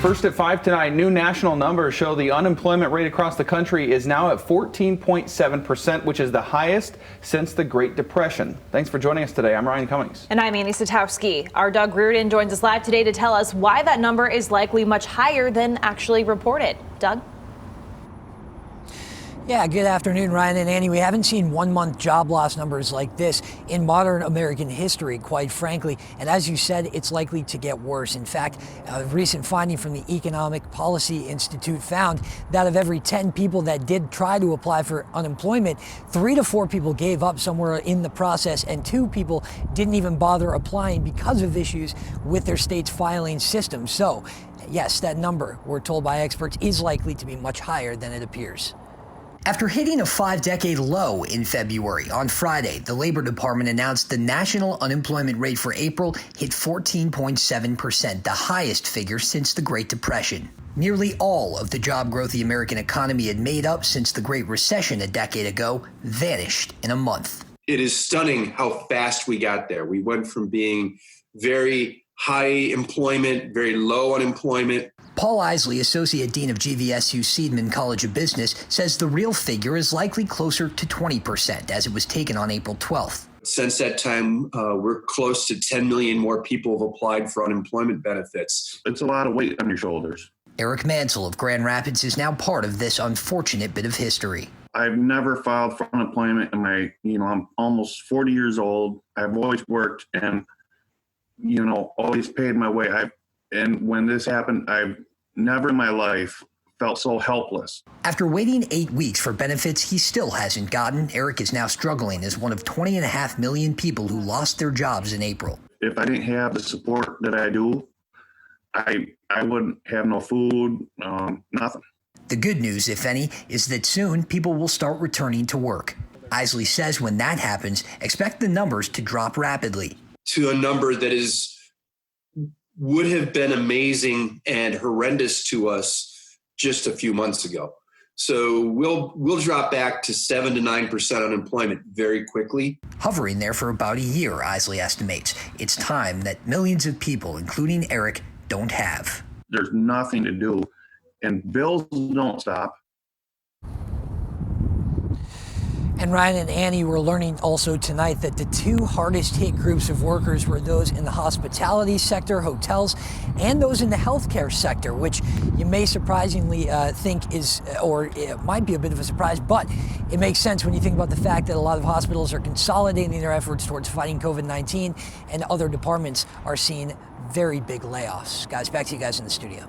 First at 5 tonight, new national numbers show the unemployment rate across the country is now at 14.7%, which is the highest since the Great Depression. Thanks for joining us today. I'm Ryan Cummings. And I'm Annie Satowski. Our Doug Reardon joins us live today to tell us why that number is likely much higher than actually reported. Doug? Yeah, good afternoon, Ryan and Annie. We haven't seen 1 month job loss numbers like this in modern American history, quite frankly. And as you said, it's likely to get worse. In fact, a recent finding from the Economic Policy Institute found that of every 10 people that did try to apply for unemployment, 3 to 4 people gave up somewhere in the process, and 2 people didn't even bother applying because of issues with their state's filing system. So, yes, that number, we're told by experts, is likely to be much higher than it appears. After hitting a 5-decade low in February, on Friday, the Labor Department announced the national unemployment rate for April hit 14.7%, the highest figure since the Great Depression. Nearly all of the job growth the American economy had made up since the Great Recession a decade ago vanished in a month. It is stunning how fast we got there. We went from being very high employment, very low unemployment. Paul Isley, Associate Dean of GVSU Seidman College of Business, says the real figure is likely closer to 20% as it was taken on April 12th. Since that time, we're close to 10 million more people have applied for unemployment benefits. It's a lot of weight on your shoulders. Eric Mansell of Grand Rapids is now part of this unfortunate bit of history. I've never filed for unemployment in I'm almost 40 years old. I've always worked and, always paid my way. And when this happened, I've never in my life felt so helpless. After waiting 8 weeks for benefits he still hasn't gotten, Eric is now struggling as one of 20.5 million people who lost their jobs in April. If I didn't have the support that I do, I wouldn't have no food, nothing. The good news, if any, is that soon people will start returning to work. Isley says when that happens, expect the numbers to drop rapidly. To a number that would have been amazing and horrendous to us just a few months ago. So we'll drop back to 7 to 9% unemployment very quickly. Hovering there for about a year, Isley estimates. It's time that millions of people, including Eric, don't have. There's nothing to do, and bills don't stop. And Ryan and Annie, were learning also tonight that the 2 hardest hit groups of workers were those in the hospitality sector, hotels, and those in the healthcare sector, which you may surprisingly think is, or it might be a bit of a surprise, but it makes sense when you think about the fact that a lot of hospitals are consolidating their efforts towards fighting COVID-19, and other departments are seeing very big layoffs. Guys, back to you guys in the studio.